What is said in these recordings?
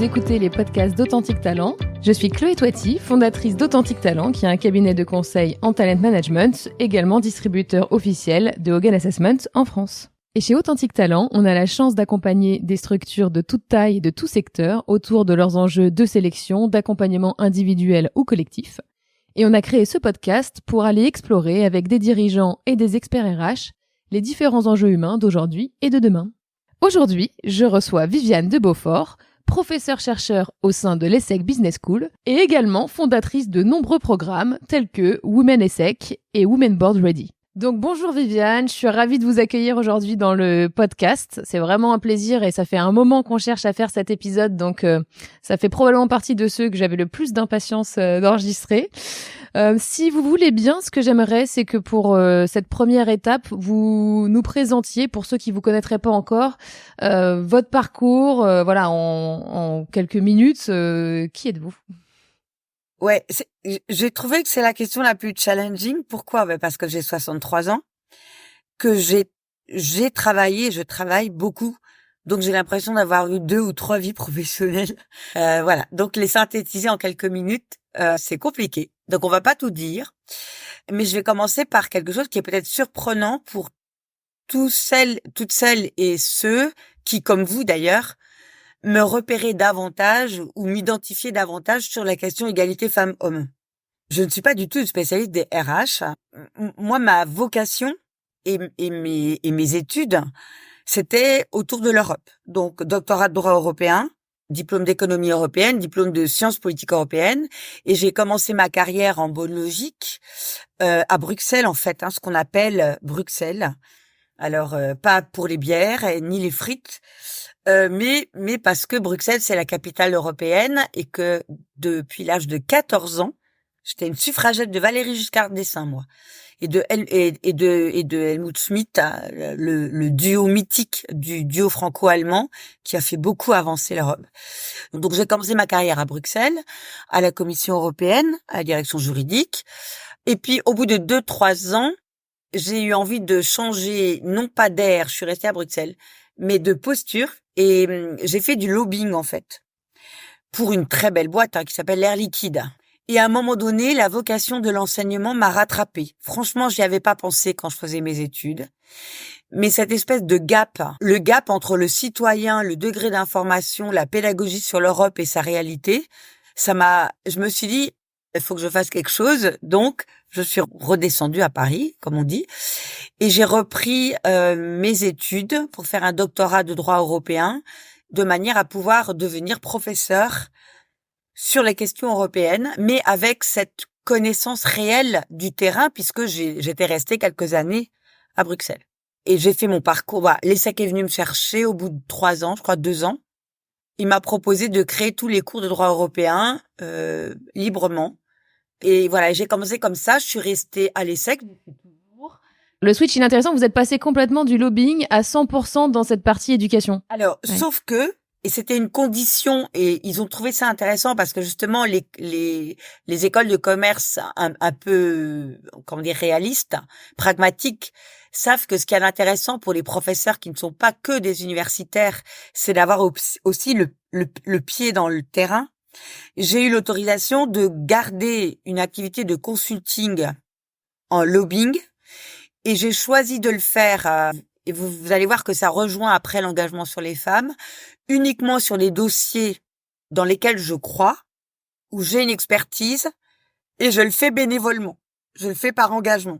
vous écoutez les podcasts d'Authentic Talent. Je suis Chloé Toiti, fondatrice d'Authentic Talent, qui est un cabinet de conseil en talent management, également distributeur officiel de Hogan Assessment en France. Et chez Authentic Talent, on a la chance d'accompagner des structures de toute taille et de tout secteur autour de leurs enjeux de sélection, d'accompagnement individuel ou collectif. Et on a créé ce podcast pour aller explorer avec des dirigeants et des experts RH les différents enjeux humains d'aujourd'hui et de demain. Aujourd'hui, je reçois Viviane de Beaufort, professeure-chercheur au sein de l'ESSEC Business School et également fondatrice de nombreux programmes tels que Women ESSEC et Women Board Ready. Donc bonjour Viviane, je suis ravie de vous accueillir aujourd'hui dans le podcast. C'est vraiment un plaisir et ça fait un moment qu'on cherche à faire cet épisode, donc ça fait probablement partie de ceux que j'avais le plus d'impatience d'enregistrer. Si vous voulez bien, ce que j'aimerais, c'est que pour cette première étape, vous nous présentiez, pour ceux qui vous connaîtraient pas encore, votre parcours, voilà, en quelques minutes. Qui êtes-vous ? Ouais, j'ai trouvé que c'est la question la plus challenging. Pourquoi? Parce que j'ai 63 ans, que j'ai travaillé, je travaille beaucoup. Donc j'ai l'impression d'avoir eu 2 ou 3 vies professionnelles. Voilà. Donc les synthétiser en quelques minutes, c'est compliqué. Donc on va pas tout dire. Mais je vais commencer par quelque chose qui est peut-être surprenant pour toutes celles et ceux qui, comme vous d'ailleurs, me repérer davantage ou m'identifier davantage sur la question égalité femmes-hommes. Je ne suis pas du tout une spécialiste des RH. Moi, ma vocation et mes études, c'était autour de l'Europe. Donc, doctorat de droit européen, diplôme d'économie européenne, diplôme de sciences politiques européennes. Et j'ai commencé ma carrière en bonne logique à Bruxelles, en fait, ce qu'on appelle Bruxelles. Alors, pas pour les bières ni les frites, mais parce que Bruxelles, c'est la capitale européenne et que depuis l'âge de 14 ans, j'étais une suffragette de Valéry Giscard d'Estaing, moi, et de Helmut Schmidt, le duo mythique du duo franco-allemand qui a fait beaucoup avancer l'Europe. Donc, j'ai commencé ma carrière à Bruxelles, à la Commission européenne, à la direction juridique. Et puis, au bout de 2-3 ans, j'ai eu envie de changer, non pas d'air, je suis restée à Bruxelles, mais de posture. Et j'ai fait du lobbying, en fait, pour une très belle boîte qui s'appelle l'Air Liquide. Et à un moment donné, la vocation de l'enseignement m'a rattrapée. Franchement, j'y avais pas pensé quand je faisais mes études. Mais cette espèce de gap, le gap entre le citoyen, le degré d'information, la pédagogie sur l'Europe et sa réalité, je me suis dit, il faut que je fasse quelque chose. Donc, je suis redescendue à Paris, comme on dit, et j'ai repris mes études pour faire un doctorat de droit européen, de manière à pouvoir devenir professeur sur les questions européennes, mais avec cette connaissance réelle du terrain, puisque j'étais restée quelques années à Bruxelles. Et j'ai fait mon parcours. L'ESSEC est venu me chercher au bout de 3 ans, je crois 2 ans. Il m'a proposé de créer tous les cours de droit européen librement. Et voilà, j'ai commencé comme ça, je suis restée à l'ESSEC. Le switch il est intéressant, vous êtes passé complètement du lobbying à 100% dans cette partie éducation. Alors, ouais. Sauf que, et c'était une condition, et ils ont trouvé ça intéressant parce que justement, les écoles de commerce un peu, comment dire, réalistes, pragmatiques, savent que ce qui est intéressant pour les professeurs qui ne sont pas que des universitaires, c'est d'avoir aussi le pied dans le terrain. J'ai eu l'autorisation de garder une activité de consulting en lobbying et j'ai choisi de le faire, et vous allez voir que ça rejoint après l'engagement sur les femmes, uniquement sur les dossiers dans lesquels je crois, où j'ai une expertise et je le fais bénévolement. Je le fais par engagement.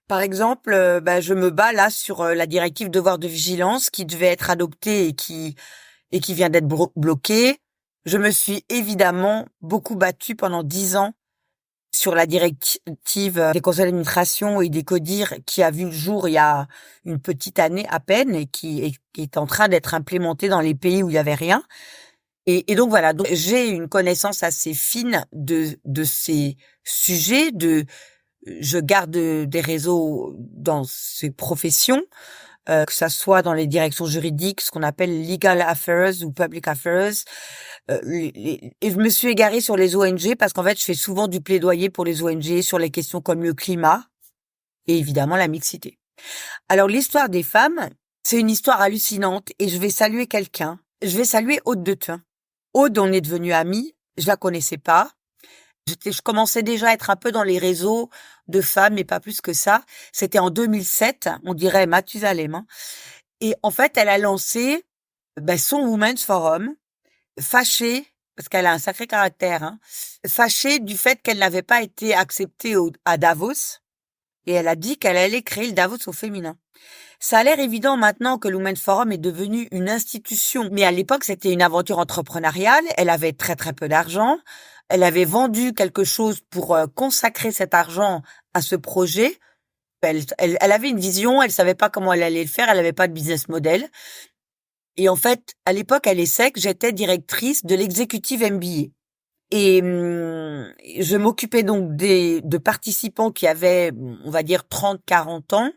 Par exemple, je me bats là sur la directive devoir de vigilance qui devait être adoptée et qui vient d'être bloquée. Je me suis évidemment beaucoup battue pendant 10 ans sur la directive des conseils d'administration et des CODIR qui a vu le jour il y a une petite année à peine et qui est en train d'être implémentée dans les pays où il y avait rien. Et donc voilà, donc j'ai une connaissance assez fine de ces sujets, je garde des réseaux dans ces professions. Que ça soit dans les directions juridiques, ce qu'on appelle legal affairs ou public affairs. Et je me suis égarée sur les ONG parce qu'en fait, je fais souvent du plaidoyer pour les ONG sur les questions comme le climat et évidemment la mixité. Alors, l'histoire des femmes, c'est une histoire hallucinante et je vais saluer quelqu'un. Je vais saluer Aude de Thuin. Aude, on est devenus amis. Je la connaissais pas. Je commençais déjà à être un peu dans les réseaux de femmes, mais pas plus que ça. C'était en 2007, on dirait Mathusalem, hein. Et en fait, elle a lancé son Women's Forum, fâchée, parce qu'elle a un sacré caractère, hein, fâchée du fait qu'elle n'avait pas été acceptée à Davos. Et elle a dit qu'elle allait créer le Davos au féminin. Ça a l'air évident maintenant que le Women's Forum est devenu une institution. Mais à l'époque, c'était une aventure entrepreneuriale. Elle avait très, très peu d'argent. Elle avait vendu quelque chose pour consacrer cet argent à ce projet. Elle avait une vision. Elle savait pas comment elle allait le faire. Elle avait pas de business model. Et en fait, à l'époque, à l'ESSEC, j'étais directrice de l'exécutive MBA. Et je m'occupais donc de participants qui avaient, on va dire, 30, 40 ans.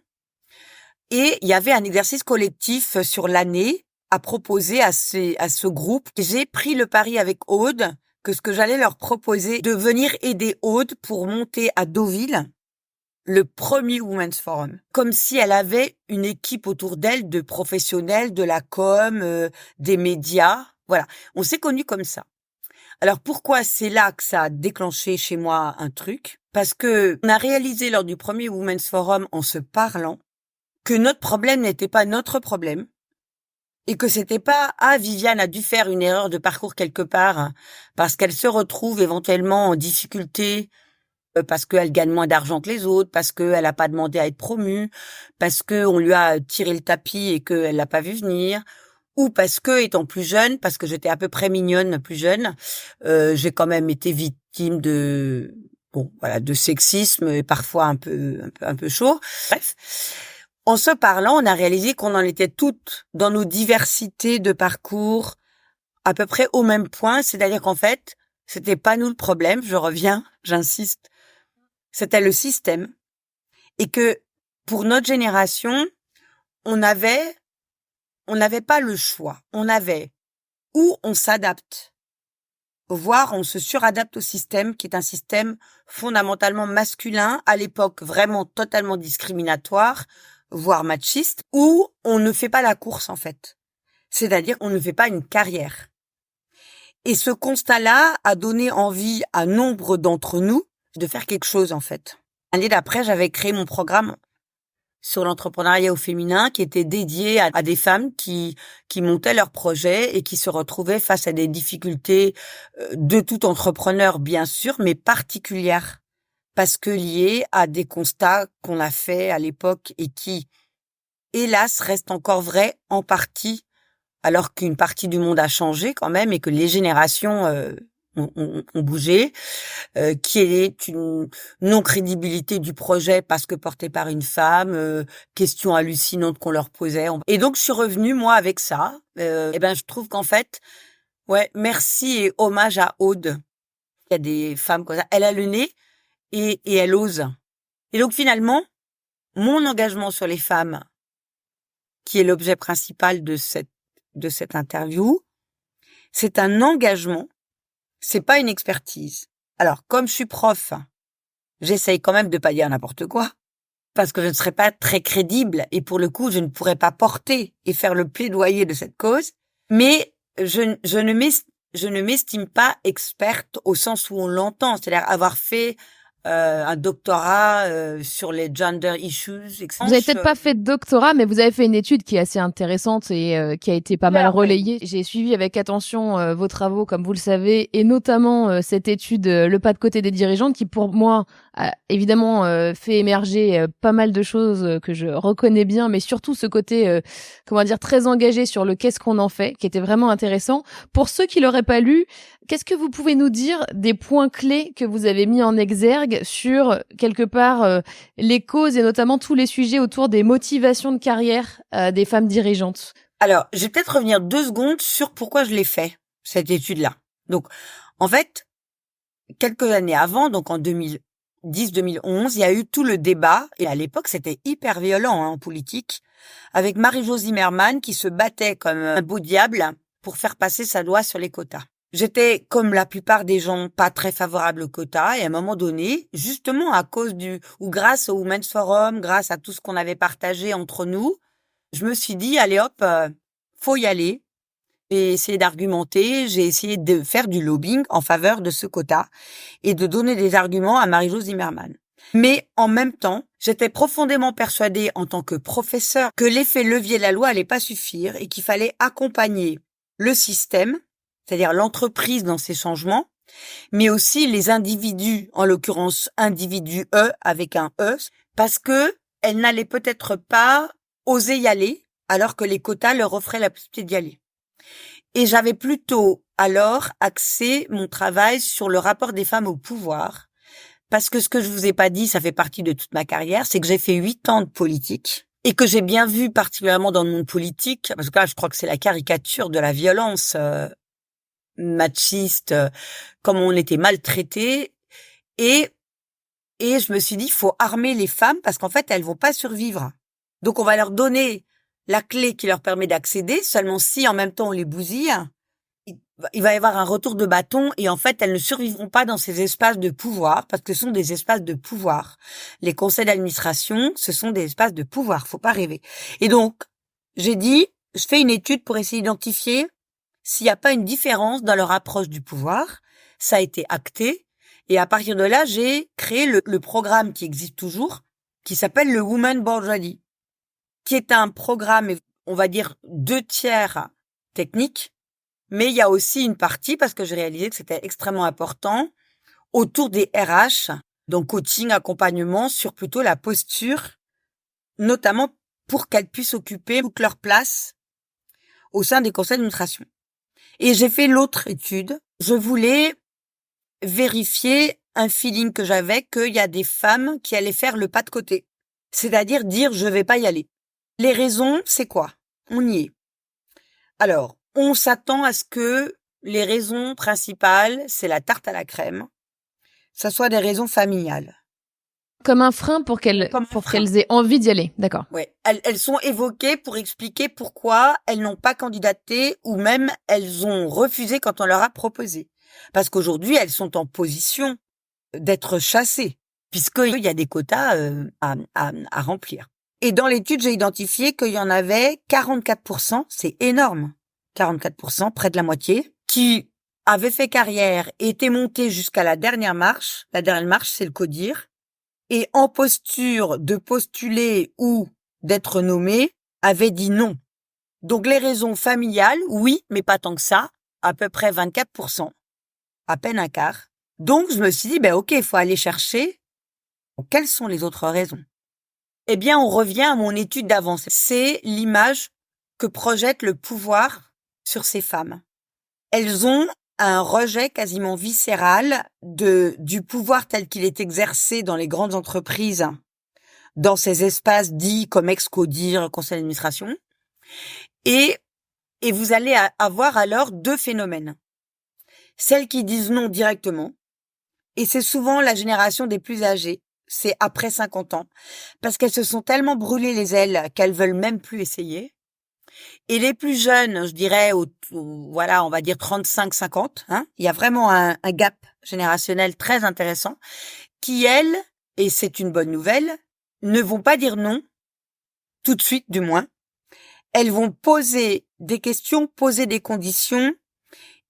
Et il y avait un exercice collectif sur l'année à proposer à ce groupe. J'ai pris le pari avec Aude que ce que j'allais leur proposer, de venir aider Aude pour monter à Deauville le premier Women's Forum. Comme si elle avait une équipe autour d'elle de professionnels, de la com, des médias. Voilà. On s'est connus comme ça. Alors pourquoi c'est là que ça a déclenché chez moi un truc? Parce que on a réalisé lors du premier Women's Forum en se parlant que notre problème n'était pas notre problème et que c'était pas Viviane a dû faire une erreur de parcours quelque part parce qu'elle se retrouve éventuellement en difficulté parce qu'elle gagne moins d'argent que les autres, parce qu'elle a pas demandé à être promue, parce que on lui a tiré le tapis et qu'elle l'a pas vu venir, ou parce que étant plus jeune, parce que j'étais à peu près mignonne plus jeune, j'ai quand même été victime de de sexisme et parfois un peu chaud. Bref. En se parlant, on a réalisé qu'on en était toutes dans nos diversités de parcours à peu près au même point, c'est-à-dire qu'en fait, c'était pas nous le problème, j'insiste, c'était le système. Et que pour notre génération, on n'avait pas le choix. On avait ou on s'adapte, voire on se suradapte au système qui est un système fondamentalement masculin, à l'époque vraiment totalement discriminatoire, voire machiste, où on ne fait pas la course en fait. C'est-à-dire qu'on ne fait pas une carrière. Et ce constat-là a donné envie à nombre d'entre nous de faire quelque chose en fait. L'année d'après, j'avais créé mon programme sur l'entrepreneuriat au féminin qui était dédié à des femmes qui montaient leurs projets et qui se retrouvaient face à des difficultés de tout entrepreneur bien sûr, mais particulières. Parce que lié à des constats qu'on a fait à l'époque et qui, hélas, restent encore vrais en partie, alors qu'une partie du monde a changé quand même et que les générations ont bougé, qui est une non-crédibilité du projet parce que porté par une femme, questions hallucinantes qu'on leur posait. Et donc, je suis revenue, moi, avec ça. Je trouve qu'en fait, merci et hommage à Aude. Il y a des femmes comme ça. Elle a le nez, et elle ose. Et donc finalement, mon engagement sur les femmes, qui est l'objet principal de cette interview, c'est un engagement, c'est pas une expertise. Alors, comme je suis prof, j'essaye quand même de pas dire n'importe quoi, parce que je ne serais pas très crédible, et pour le coup, je ne pourrais pas porter et faire le plaidoyer de cette cause, mais je ne m'estime pas experte au sens où on l'entend, c'est-à-dire avoir fait un doctorat sur les gender issues. Vous avez peut-être pas fait de doctorat, mais vous avez fait une étude qui est assez intéressante et qui a été pas mal relayée. J'ai suivi avec attention vos travaux, comme vous le savez, et notamment cette étude Le pas de côté des dirigeantes, qui pour moi a évidemment fait émerger pas mal de choses que je reconnais bien, mais surtout ce côté, très engagé sur le qu'est-ce qu'on en fait, qui était vraiment intéressant. Pour ceux qui l'auraient pas lu, qu'est-ce que vous pouvez nous dire des points clés que vous avez mis en exergue sur, quelque part, les causes et notamment tous les sujets autour des motivations de carrière des femmes dirigeantes? Alors, je vais peut-être revenir 2 secondes sur pourquoi je l'ai fait, cette étude-là. Donc, en fait, quelques années avant, donc en 2010-2011, il y a eu tout le débat, et à l'époque, c'était hyper violent en politique, avec Marie-Jo Zimmermann qui se battait comme un beau diable pour faire passer sa loi sur les quotas. J'étais, comme la plupart des gens, pas très favorable aux quotas, et à un moment donné, justement à cause ou grâce au Women's Forum, grâce à tout ce qu'on avait partagé entre nous, je me suis dit, allez hop, faut y aller. J'ai essayé d'argumenter, j'ai essayé de faire du lobbying en faveur de ce quota et de donner des arguments à Marie-Jo Zimmermann. Mais en même temps, j'étais profondément persuadée en tant que professeur que l'effet levier de la loi allait pas suffire et qu'il fallait accompagner le système, c'est-à-dire l'entreprise dans ses changements, mais aussi les individus, en l'occurrence individu E avec un E, parce que elle n'allait peut-être pas oser y aller, alors que les quotas leur offraient la possibilité d'y aller. Et j'avais plutôt alors axé mon travail sur le rapport des femmes au pouvoir, parce que ce que je vous ai pas dit, ça fait partie de toute ma carrière, c'est que j'ai fait 8 ans de politique et que j'ai bien vu particulièrement dans le monde politique, parce que là, je crois que c'est la caricature de la violence machiste, comme on était maltraités, et je me suis dit, il faut armer les femmes parce qu'en fait, elles vont pas survivre. Donc, on va leur donner la clé qui leur permet d'accéder, seulement si en même temps on les bousille, il va y avoir un retour de bâton et en fait, elles ne survivront pas dans ces espaces de pouvoir parce que ce sont des espaces de pouvoir. Les conseils d'administration, ce sont des espaces de pouvoir, faut pas rêver. Et donc, j'ai dit, je fais une étude pour essayer d'identifier s'il n'y a pas une différence dans leur approche du pouvoir. Ça a été acté et à partir de là, j'ai créé le programme qui existe toujours, qui s'appelle le Women Board Ready, qui est un programme, on va dire 2/3 technique, mais il y a aussi une partie, parce que j'ai réalisé que c'était extrêmement important, autour des RH, donc coaching, accompagnement, sur plutôt la posture, notamment pour qu'elles puissent occuper toute leur place au sein des conseils d'administration. Et j'ai fait l'autre étude. Je voulais vérifier un feeling que j'avais qu'il y a des femmes qui allaient faire le pas de côté, c'est-à-dire dire je vais pas y aller. Les raisons, c'est quoi? On y est. Alors, on s'attend à ce que les raisons principales, c'est la tarte à la crème, ça soit des raisons familiales. Comme un frein pour qu'elles aient envie d'y aller, d'accord. Ouais, elles sont évoquées pour expliquer pourquoi elles n'ont pas candidaté ou même elles ont refusé quand on leur a proposé. Parce qu'aujourd'hui, elles sont en position d'être chassées, puisqu'il y a des quotas à remplir. Et dans l'étude, j'ai identifié qu'il y en avait 44%, c'est énorme, 44%, près de la moitié, qui avaient fait carrière et étaient montés jusqu'à la dernière marche. La dernière marche, c'est le CODIR. Et en posture de postuler ou d'être nommé, avaient dit non. Donc les raisons familiales, oui, mais pas tant que ça, à peu près 24%, à peine un quart. Donc je me suis dit, ok, il faut aller chercher. Quelles sont les autres raisons? Eh bien, on revient à mon étude d'avant. C'est l'image que projette le pouvoir sur ces femmes. Elles ont un rejet quasiment viscéral du pouvoir tel qu'il est exercé dans les grandes entreprises, dans ces espaces dits comme ex-CODIR, conseil d'administration. Et vous allez avoir alors 2 phénomènes. Celles qui disent non directement, et c'est souvent la génération des plus âgées, c'est après 50 ans, parce qu'elles se sont tellement brûlées les ailes qu'elles veulent même plus essayer. Et les plus jeunes, je dirais, voilà, on va dire 35-50, il y a vraiment un gap générationnel très intéressant, qui, elles, et c'est une bonne nouvelle, ne vont pas dire non, tout de suite du moins. Elles vont poser des questions, poser des conditions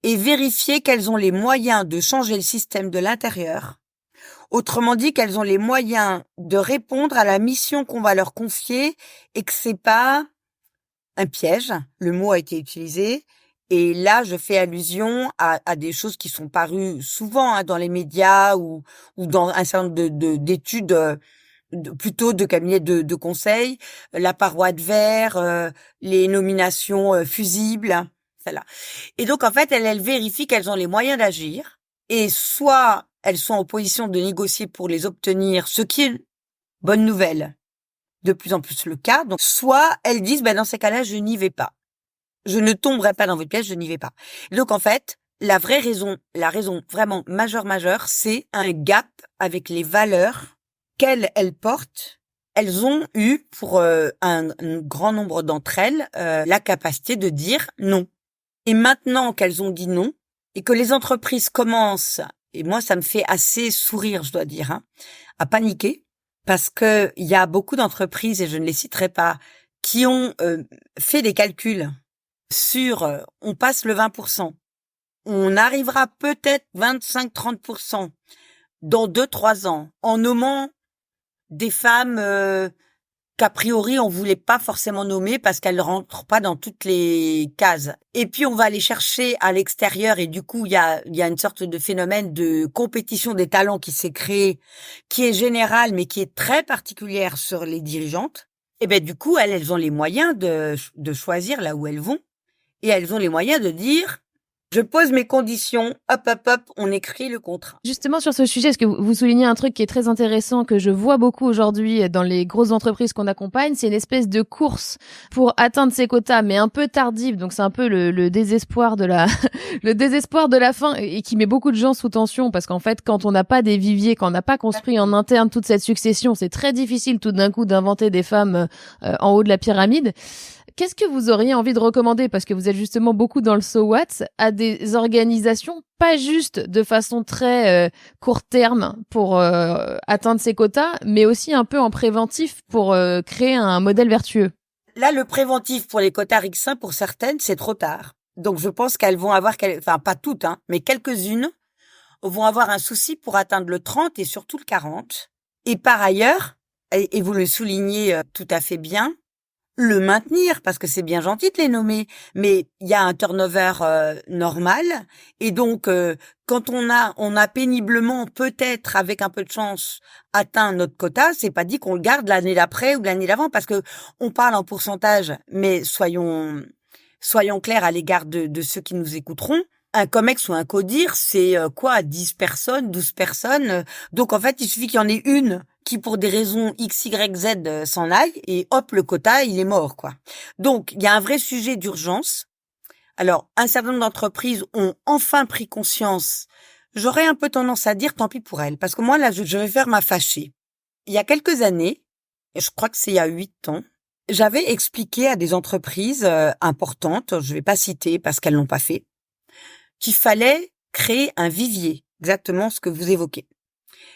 et vérifier qu'elles ont les moyens de changer le système de l'intérieur. Autrement dit, qu'elles ont les moyens de répondre à la mission qu'on va leur confier et que c'est pas un piège. Le mot a été utilisé. Et là, je fais allusion à des choses qui sont parues souvent dans les médias ou dans un certain nombre d'études, plutôt de cabinets de conseil, la paroi de verre, les nominations fusibles, celle-là. Et donc, en fait, elles vérifient qu'elles ont les moyens d'agir et soit elles sont en position de négocier pour les obtenir, ce qui est bonne nouvelle, de plus en plus le cas. Donc, soit elles disent, dans ces cas-là, je n'y vais pas. Je ne tomberai pas dans votre piège, je n'y vais pas. Et donc, en fait, la raison vraiment majeure, c'est un gap avec les valeurs qu'elles portent. Elles ont eu, pour un grand nombre d'entre elles, la capacité de dire non. Et maintenant qu'elles ont dit non, et que les entreprises commencent, et moi ça me fait assez sourire, je dois dire, à paniquer, parce que il y a beaucoup d'entreprises, et je ne les citerai pas, qui ont fait des calculs on passe le 20%. On arrivera peut-être 25-30% dans 2-3 ans en nommant des femmes qu'a priori on voulait pas forcément nommer parce qu'elles ne rentrent pas dans toutes les cases. Et puis on va aller chercher à l'extérieur et du coup il y a une sorte de phénomène de compétition des talents qui s'est créé, qui est général mais qui est très particulière sur les dirigeantes. Et ben du coup elles ont les moyens de choisir là où elles vont et elles ont les moyens de dire je pose mes conditions, hop, on écrit le contrat. Justement, sur ce sujet, est-ce que vous soulignez un truc qui est très intéressant, que je vois beaucoup aujourd'hui dans les grosses entreprises qu'on accompagne, c'est une espèce de course pour atteindre ces quotas, mais un peu tardive. Donc, c'est un peu le désespoir de la, le désespoir de la fin et qui met beaucoup de gens sous tension parce qu'en fait, quand on n'a pas des viviers, quand on n'a pas construit en interne toute cette succession, c'est très difficile tout d'un coup d'inventer des femmes en haut de la pyramide. Qu'est-ce que vous auriez envie de recommander, parce que vous êtes justement beaucoup dans le so what, à des organisations, pas juste de façon très court terme pour atteindre ces quotas, mais aussi un peu en préventif pour créer un modèle vertueux? Là, le préventif pour les quotas RIC-1, pour certaines, c'est trop tard. Donc, je pense qu'elles vont avoir, enfin, pas toutes, mais quelques-unes vont avoir un souci pour atteindre le 30 et surtout le 40. Et par ailleurs, et vous le soulignez tout à fait bien, le maintenir, parce que c'est bien gentil de les nommer, mais il y a un turnover normal, et donc quand on a péniblement, peut-être avec un peu de chance, atteint notre quota, c'est pas dit qu'on le garde l'année d'après ou l'année d'avant, parce que on parle en pourcentage, mais soyons clairs à l'égard de ceux qui nous écouteront. Un COMEX ou un CODIR, c'est 10 personnes, 12 personnes. Donc en fait, il suffit qu'il y en ait une qui, pour des raisons X, Y, Z, s'en aille, et hop, le quota, il est mort, quoi. Donc, il y a un vrai sujet d'urgence. Alors, un certain nombre d'entreprises ont enfin pris conscience. J'aurais un peu tendance à dire tant pis pour elles, parce que moi, là, je vais faire ma fâchée. Il y a quelques années, et je crois que c'est il y a 8 ans, j'avais expliqué à des entreprises importantes, je vais pas citer parce qu'elles l'ont pas fait, qu'il fallait créer un vivier, exactement ce que vous évoquez.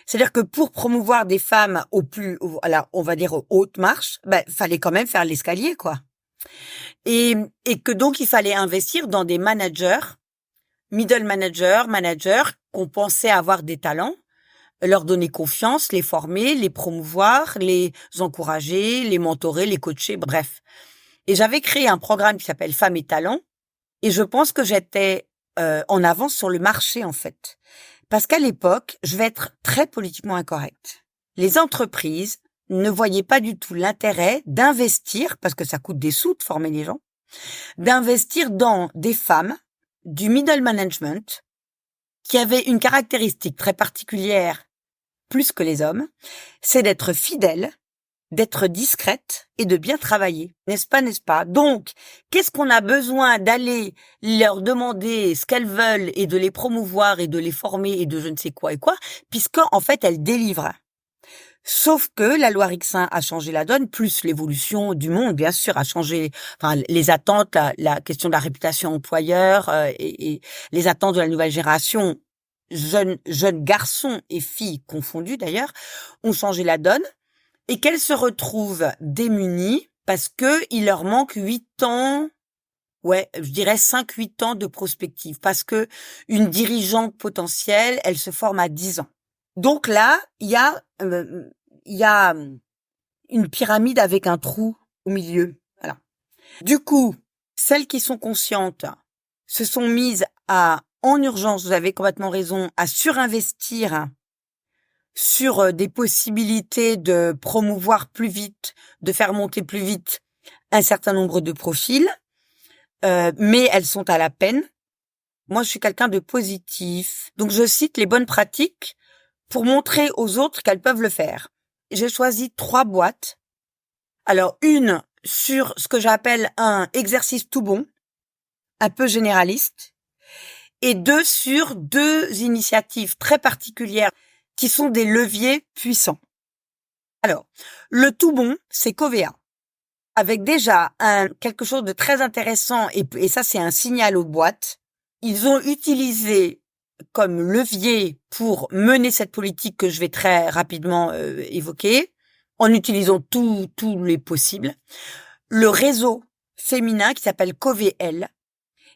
C'est-à-dire que pour promouvoir des femmes on va dire aux hautes marches, fallait quand même faire l'escalier, quoi. Et que donc il fallait investir dans des managers, middle managers qu'on pensait avoir des talents, leur donner confiance, les former, les promouvoir, les encourager, les mentorer, les coacher, bref. Et j'avais créé un programme qui s'appelle Femmes et Talents, et je pense que j'étais en avance sur le marché, en fait. Parce qu'à l'époque, je vais être très politiquement incorrecte. Les entreprises ne voyaient pas du tout l'intérêt d'investir, parce que ça coûte des sous de former les gens, d'investir dans des femmes du middle management qui avaient une caractéristique très particulière, plus que les hommes, c'est d'être fidèles, d'être discrète et de bien travailler. N'est-ce pas? Donc, qu'est-ce qu'on a besoin d'aller leur demander ce qu'elles veulent et de les promouvoir et de les former et de je ne sais quoi et quoi, puisque en fait, elles délivrent. Sauf que la loi RIC-1 a changé la donne, plus l'évolution du monde, bien sûr, a changé, enfin, les attentes, la question de la réputation employeur et les attentes de la nouvelle génération, jeunes garçons et filles confondus d'ailleurs, ont changé la donne. Et qu'elles se retrouvent démunies parce que il leur manque 8 ans, je dirais 5-8 ans de prospective, parce que une dirigeante potentielle, elle se forme à 10 ans. Donc là, il y a une pyramide avec un trou au milieu. Voilà. Du coup, celles qui sont conscientes se sont mises en urgence, vous avez complètement raison, à surinvestir sur des possibilités de promouvoir plus vite, de faire monter plus vite un certain nombre de profils, mais elles sont à la peine. Moi, je suis quelqu'un de positif, donc je cite les bonnes pratiques pour montrer aux autres qu'elles peuvent le faire. J'ai choisi 3 boîtes. Alors, une sur ce que j'appelle un exercice tout bon, un peu généraliste, et 2 sur 2 initiatives très particulières qui sont des leviers puissants. Alors, le tout bon, c'est Covea, avec déjà quelque chose de très intéressant, et ça c'est un signal aux boîtes. Ils ont utilisé comme levier pour mener cette politique que je vais très rapidement évoquer, en utilisant tous les possibles, le réseau féminin qui s'appelle COVL.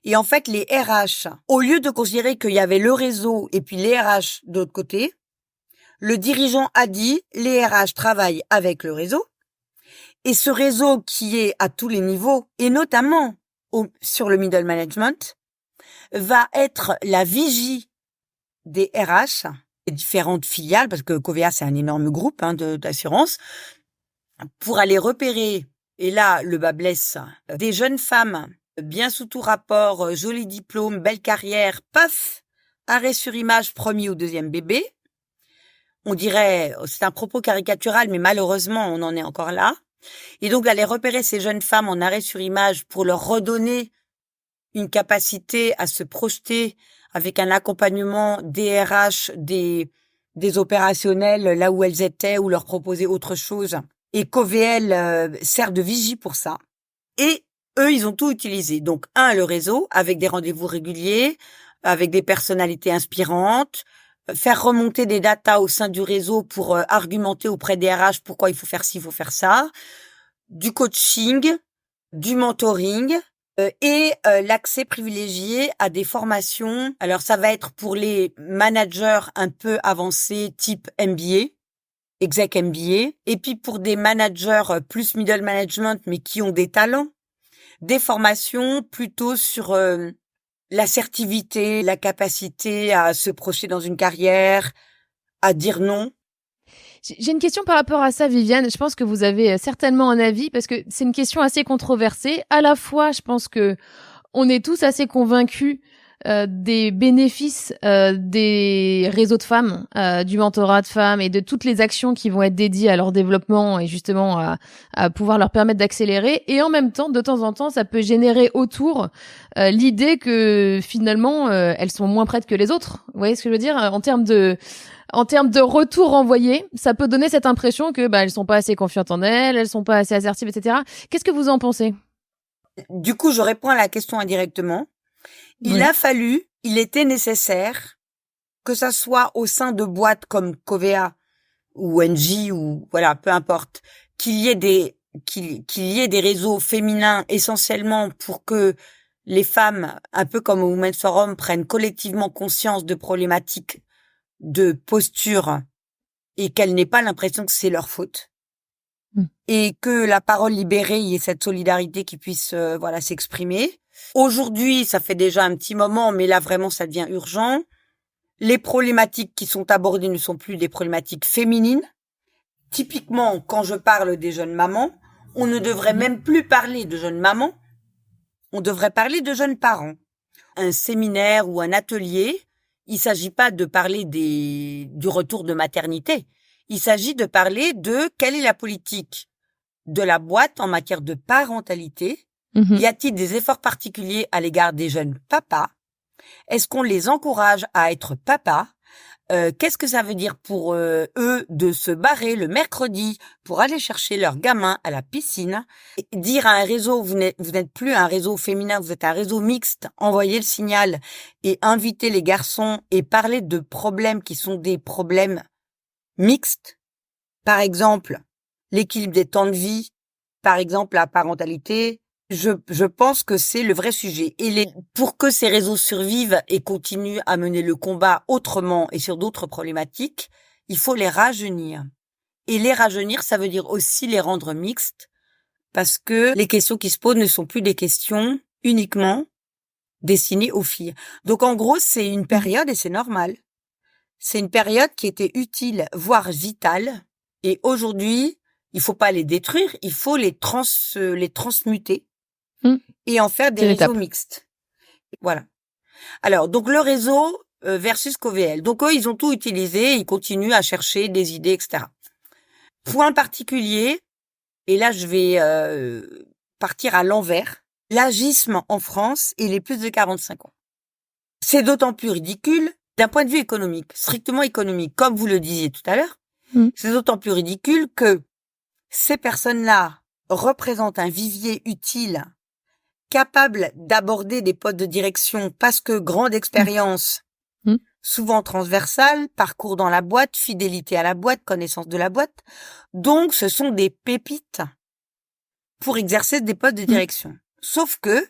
Et en fait, les RH, au lieu de considérer qu'il y avait le réseau et puis les RH de l'autre côté, le dirigeant a dit, les RH travaillent avec le réseau. Et ce réseau qui est à tous les niveaux, et notamment sur le middle management, va être la vigie des RH, des différentes filiales, parce que Covea, c'est un énorme groupe d'assurance, pour aller repérer, et là, le bas blesse, des jeunes femmes bien sous tout rapport, joli diplôme, belle carrière, paf, arrêt sur image, premier ou deuxième bébé. On dirait, c'est un propos caricatural, mais malheureusement, on en est encore là. Et donc, d'aller repérer ces jeunes femmes en arrêt sur image pour leur redonner une capacité à se projeter avec un accompagnement des RH, des opérationnels là où elles étaient, ou leur proposer autre chose. Et COVL sert de vigie pour ça. Et eux, ils ont tout utilisé. Donc, le réseau, avec des rendez-vous réguliers, avec des personnalités inspirantes, faire remonter des datas au sein du réseau pour argumenter auprès des RH pourquoi il faut faire ci, il faut faire ça, du coaching, du mentoring et l'accès privilégié à des formations. Alors, ça va être pour les managers un peu avancés type MBA, exec MBA, et puis pour des managers plus middle management mais qui ont des talents, des formations plutôt sur l'assertivité, la capacité à se projeter dans une carrière, à dire non. J'ai une question par rapport à ça, Viviane. Je pense que vous avez certainement un avis parce que c'est une question assez controversée. À la fois, je pense que on est tous assez convaincus des bénéfices des réseaux de femmes, du mentorat de femmes et de toutes les actions qui vont être dédiées à leur développement et justement à pouvoir leur permettre d'accélérer. Et en même temps, de temps en temps, ça peut générer autour l'idée que finalement, elles sont moins prêtes que les autres. Vous voyez ce que je veux dire? En termes de retour envoyé, ça peut donner cette impression que elles sont pas assez confiantes en elles sont pas assez assertives, etc. Qu'est-ce que vous en pensez? Du coup, je réponds à la question indirectement. Il était nécessaire que ça soit au sein de boîtes comme Covea ou NJ ou voilà, peu importe, qu'il y ait des réseaux féminins essentiellement pour que les femmes, un peu comme au Women's Forum, prennent collectivement conscience de problématiques de posture et qu'elles n'aient pas l'impression que c'est leur faute. Et que la parole libérée, il y ait cette solidarité qui puisse s'exprimer. Aujourd'hui, ça fait déjà un petit moment, mais là vraiment ça devient urgent. Les problématiques qui sont abordées ne sont plus des problématiques féminines. Typiquement, quand je parle des jeunes mamans, on ne devrait même plus parler de jeunes mamans, on devrait parler de jeunes parents. Un séminaire ou un atelier, il s'agit pas de parler du retour de maternité. Il s'agit de parler de quelle est la politique de la boîte en matière de parentalité. Y a-t-il des efforts particuliers à l'égard des jeunes papas? Est-ce qu'on les encourage à être papas? Qu'est-ce que ça veut dire pour eux de se barrer le mercredi pour aller chercher leurs gamins à la piscine? Et dire à un réseau, vous n'êtes plus un réseau féminin, vous êtes un réseau mixte, envoyer le signal et inviter les garçons et parler de problèmes qui sont des problèmes mixtes. Par exemple, l'équilibre des temps de vie, par exemple la parentalité. Je pense que c'est le vrai sujet. Et pour que ces réseaux survivent et continuent à mener le combat autrement et sur d'autres problématiques, il faut les rajeunir. Et les rajeunir, ça veut dire aussi les rendre mixtes, parce que les questions qui se posent ne sont plus des questions uniquement destinées aux filles. Donc en gros, c'est une période, et c'est normal, c'est une période qui était utile, voire vitale. Et aujourd'hui, il faut pas les détruire, il faut les transmuter. Et en faire des réseaux mixtes. Voilà. Alors, donc le réseau versus COVL. Donc eux, ils ont tout utilisé, ils continuent à chercher des idées, etc. Point particulier, et là je vais partir à l'envers, l'agisme en France et les plus de 45 ans. C'est d'autant plus ridicule d'un point de vue économique, strictement économique, comme vous le disiez tout à l'heure. C'est d'autant plus ridicule que ces personnes-là représentent un vivier utile capable d'aborder des postes de direction parce que grande expérience, souvent transversale, parcours dans la boîte, fidélité à la boîte, connaissance de la boîte. Donc, ce sont des pépites pour exercer des postes de direction. Sauf que,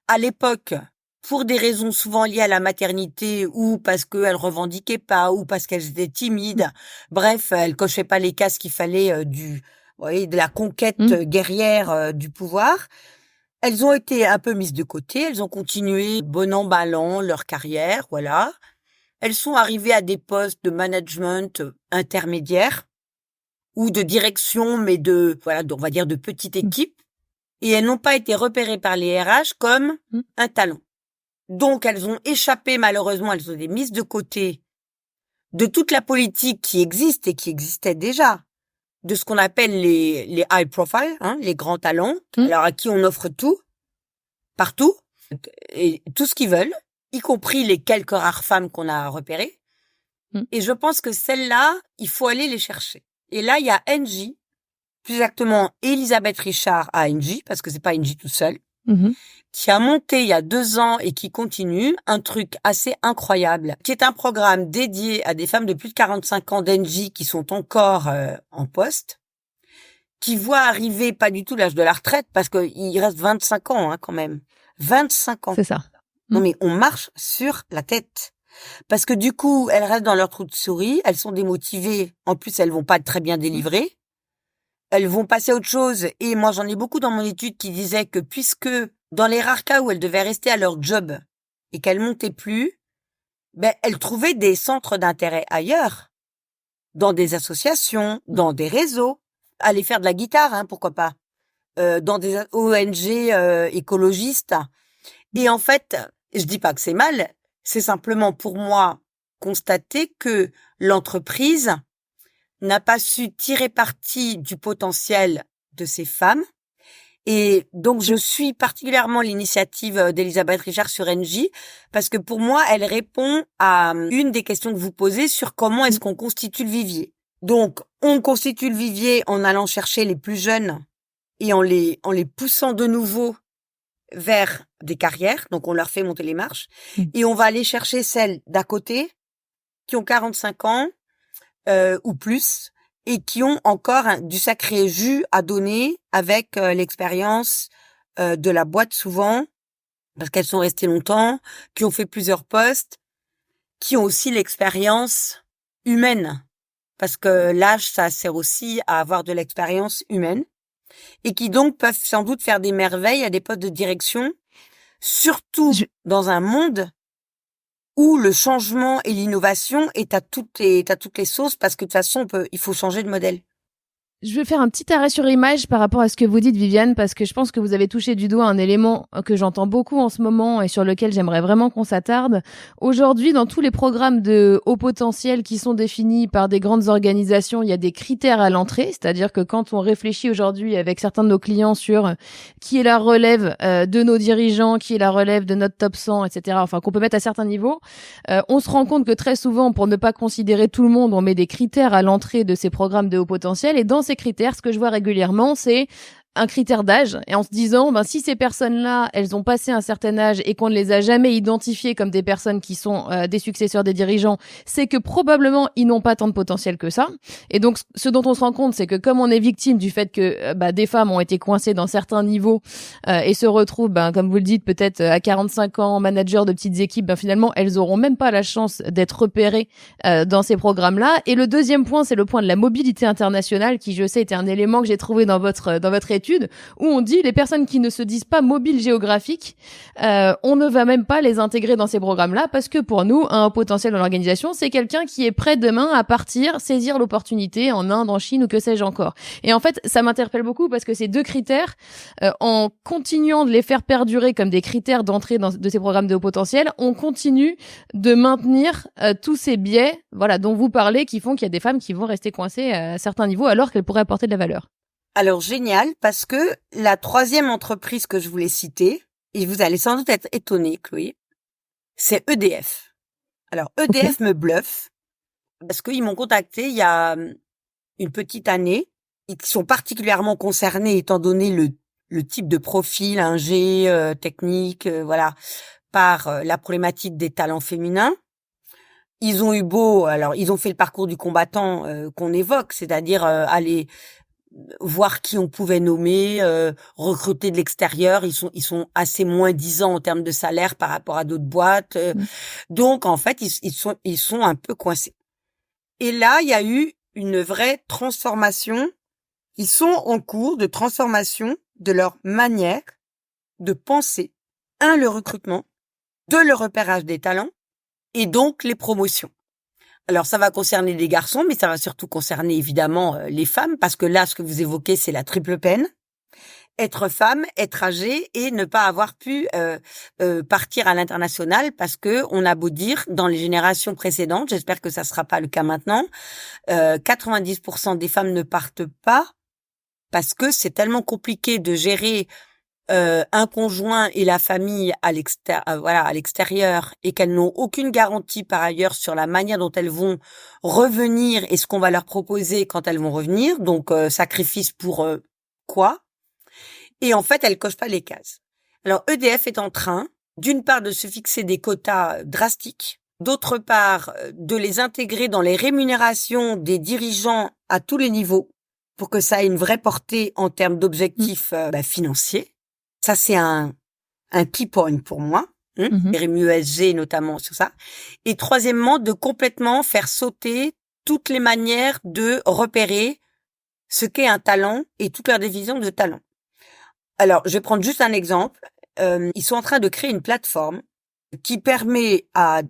à l'époque, pour des raisons souvent liées à la maternité ou parce qu'elles revendiquaient pas ou parce qu'elles étaient timides, bref, elles cochaient pas les cases qu'il fallait vous voyez, de la conquête guerrière du pouvoir. Elles ont été un peu mises de côté, elles ont continué bon an mal an leur carrière, voilà. Elles sont arrivées à des postes de management intermédiaires ou de direction, mais on va dire de petite équipe, et elles n'ont pas été repérées par les RH comme un talent. Donc, elles ont échappé, malheureusement, elles ont été mises de côté de toute la politique qui existe et qui existait déjà, de ce qu'on appelle les high profile, les grands talents, alors à qui on offre tout, partout, et tout ce qu'ils veulent, y compris les quelques rares femmes qu'on a repérées. Et je pense que celles-là, il faut aller les chercher. Et là, il y a Engie, plus exactement Elisabeth Richard à Engie, parce que c'est pas Engie tout seul, qui a monté il y a 2 ans et qui continue un truc assez incroyable, qui est un programme dédié à des femmes de plus de 45 ans d'Engie qui sont encore en poste, qui voient arriver pas du tout l'âge de la retraite, parce qu'il reste 25 ans quand même. 25 ans. C'est ça. Non mais on marche sur la tête. Parce que du coup, elles restent dans leur trou de souris, elles sont démotivées, en plus elles vont pas être très bien délivrées, elles vont passer à autre chose, et moi j'en ai beaucoup dans mon étude qui disaient que puisque dans les rares cas où elles devaient rester à leur job et qu'elles montaient plus, elles trouvaient des centres d'intérêt ailleurs, dans des associations, dans des réseaux, aller faire de la guitare, pourquoi pas, dans des ONG écologistes. Et en fait, je dis pas que c'est mal, c'est simplement pour moi constater que l'entreprise n'a pas su tirer parti du potentiel de ces femmes. Et donc, je suis particulièrement l'initiative d'Elisabeth Richard sur Engie, parce que pour moi, elle répond à une des questions que vous posez sur comment est-ce qu'on constitue le vivier. Donc, on constitue le vivier en allant chercher les plus jeunes et en les poussant de nouveau vers des carrières, donc on leur fait monter les marches, et on va aller chercher celles d'à côté qui ont 45 ans ou plus, et qui ont encore du sacré jus à donner avec l'expérience de la boîte souvent, parce qu'elles sont restées longtemps, qui ont fait plusieurs postes, qui ont aussi l'expérience humaine, parce que l'âge, ça sert aussi à avoir de l'expérience humaine, et qui donc peuvent sans doute faire des merveilles à des postes de direction, surtout dans un monde où le changement et l'innovation est à toutes les sauces, parce que de toute façon, il faut changer de modèle. Je vais faire un petit arrêt sur image par rapport à ce que vous dites, Viviane, parce que je pense que vous avez touché du doigt un élément que j'entends beaucoup en ce moment et sur lequel j'aimerais vraiment qu'on s'attarde. Aujourd'hui, dans tous les programmes de haut potentiel qui sont définis par des grandes organisations, il y a des critères à l'entrée, c'est-à-dire que quand on réfléchit aujourd'hui avec certains de nos clients sur qui est la relève de nos dirigeants, qui est la relève de notre top 100, etc., enfin qu'on peut mettre à certains niveaux, on se rend compte que très souvent, pour ne pas considérer tout le monde, on met des critères à l'entrée de ces programmes de haut potentiel, et dans ces critères, ce que je vois régulièrement, c'est un critère d'âge, et en se disant, si ces personnes-là, elles ont passé un certain âge et qu'on ne les a jamais identifiées comme des personnes qui sont des successeurs des dirigeants, c'est que probablement ils n'ont pas tant de potentiel que ça. Et donc, ce dont on se rend compte, c'est que comme on est victime du fait que des femmes ont été coincées dans certains niveaux et se retrouvent, comme vous le dites, peut-être à 45 ans, manager de petites équipes, finalement, elles auront même pas la chance d'être repérées dans ces programmes-là. Et le deuxième point, c'est le point de la mobilité internationale, qui, je sais, était un élément que j'ai trouvé dans votre étude, où on dit les personnes qui ne se disent pas mobiles géographiques, on ne va même pas les intégrer dans ces programmes-là, parce que pour nous, un potentiel dans l'organisation, c'est quelqu'un qui est prêt demain à partir, saisir l'opportunité en Inde, en Chine ou que sais-je encore. Et en fait, ça m'interpelle beaucoup parce que ces deux critères, en continuant de les faire perdurer comme des critères d'entrée de ces programmes de haut potentiel, on continue de maintenir tous ces biais, dont vous parlez, qui font qu'il y a des femmes qui vont rester coincées à certains niveaux alors qu'elles pourraient apporter de la valeur. Alors, génial, parce que la troisième entreprise que je voulais citer, et vous allez sans doute être étonnés, Chloé, c'est EDF. Alors, EDF me bluffe, parce qu'ils m'ont contacté il y a une petite année, et qui sont particulièrement concernés, étant donné le type de profil, ingé, technique, par la problématique des talents féminins. Ils ont eu ils ont fait le parcours du combattant qu'on évoque, c'est-à-dire aller voir qui on pouvait nommer, recruter de l'extérieur. Ils sont assez moins-disants en termes de salaire par rapport à d'autres boîtes. Donc, en fait, ils sont un peu coincés. Et là, il y a eu une vraie transformation. Ils sont en cours de transformation de leur manière de penser, le recrutement, le repérage des talents et donc les promotions. Alors, ça va concerner les garçons, mais ça va surtout concerner évidemment les femmes, parce que là, ce que vous évoquez, c'est la triple peine. Être femme, être âgée et ne pas avoir pu partir à l'international, parce que on a beau dire, dans les générations précédentes, j'espère que ça sera pas le cas maintenant, 90% des femmes ne partent pas parce que c'est tellement compliqué de gérer un conjoint et la famille à l'extérieur, et qu'elles n'ont aucune garantie par ailleurs sur la manière dont elles vont revenir et ce qu'on va leur proposer quand elles vont revenir. Donc sacrifice pour quoi? Et en fait, elles cochent pas les cases. Alors EDF est en train, d'une part, de se fixer des quotas drastiques, d'autre part, de les intégrer dans les rémunérations des dirigeants à tous les niveaux pour que ça ait une vraie portée en termes d'objectifs financiers. Ça, c'est un key point pour moi, RMUSG notamment sur ça. Et troisièmement, de complètement faire sauter toutes les manières de repérer ce qu'est un talent et toute leur division de talent. Alors, je vais prendre juste un exemple. Ils sont en train de créer une plateforme qui permet à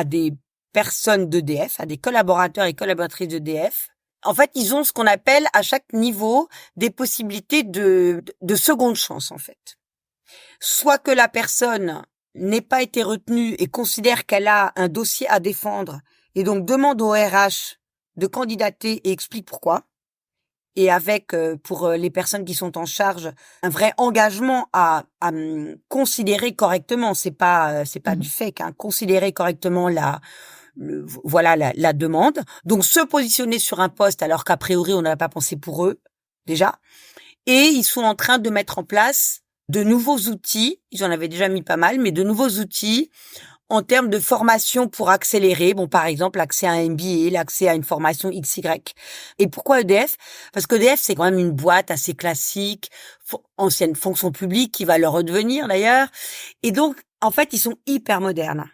des personnes d'EDF, à des collaborateurs et collaboratrices d'EDF. En fait, ils ont ce qu'on appelle à chaque niveau des possibilités de seconde chance, en fait. Soit que la personne n'ait pas été retenue et considère qu'elle a un dossier à défendre et donc demande au RH de candidater et explique pourquoi. Et avec, pour les personnes qui sont en charge, un vrai engagement à considérer correctement, c'est pas du fake, considérer correctement la demande. Donc se positionner sur un poste alors qu'a priori on n'avait pas pensé pour eux déjà. Et ils sont en train de mettre en place de nouveaux outils. Ils en avaient déjà mis pas mal, mais de nouveaux outils en termes de formation pour accélérer. Bon, par exemple, l'accès à un MBA, l'accès à une formation XY. Et pourquoi EDF? Parce qu'EDF, c'est quand même une boîte assez classique, ancienne fonction publique qui va le redevenir d'ailleurs. Et donc, en fait, ils sont hyper modernes.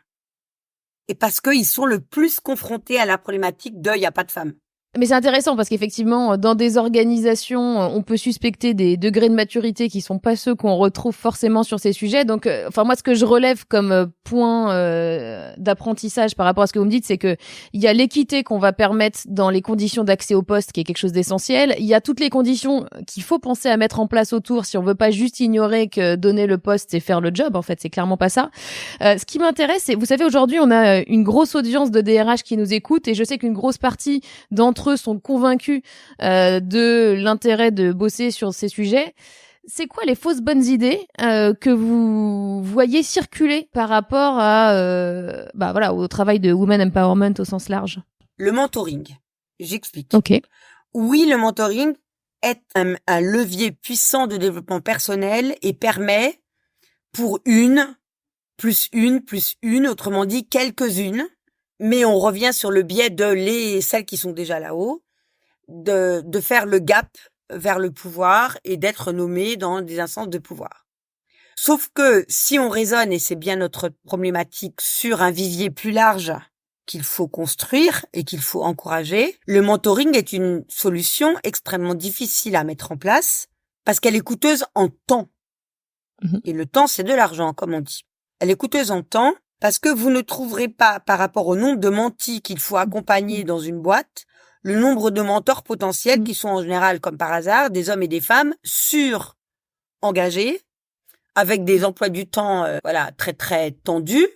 Et parce qu'ils sont le plus confrontés à la problématique de « il n'y a pas de femmes ». Mais c'est intéressant parce qu'effectivement, dans des organisations, on peut suspecter des degrés de maturité qui sont pas ceux qu'on retrouve forcément sur ces sujets. Donc, moi, ce que je relève comme point d'apprentissage par rapport à ce que vous me dites, c'est que il y a l'équité qu'on va permettre dans les conditions d'accès au poste, qui est quelque chose d'essentiel. Il y a toutes les conditions qu'il faut penser à mettre en place autour si on veut pas juste ignorer que donner le poste et faire le job. En fait, c'est clairement pas ça. Ce qui m'intéresse, c'est, vous savez, aujourd'hui, on a une grosse audience de DRH qui nous écoute, et je sais qu'une grosse partie d'entre eux sont convaincus de l'intérêt de bosser sur ces sujets. C'est quoi les fausses bonnes idées que vous voyez circuler par rapport à au travail de Women Empowerment au sens large? Le mentoring. J'explique. Ok. Oui, le mentoring est un levier puissant de développement personnel et permet pour une, autrement dit quelques-unes, mais on revient sur le biais de celles qui sont déjà là-haut, de faire le gap vers le pouvoir et d'être nommées dans des instances de pouvoir. Sauf que si on raisonne, et c'est bien notre problématique, sur un vivier plus large qu'il faut construire et qu'il faut encourager, le mentoring est une solution extrêmement difficile à mettre en place parce qu'elle est coûteuse en temps. Et le temps, c'est de l'argent, comme on dit. Elle est coûteuse en temps parce que vous ne trouverez pas, par rapport au nombre de mentis qu'il faut accompagner dans une boîte, le nombre de mentors potentiels qui sont en général, comme par hasard, des hommes et des femmes sur-engagés, avec des emplois du temps très très tendus,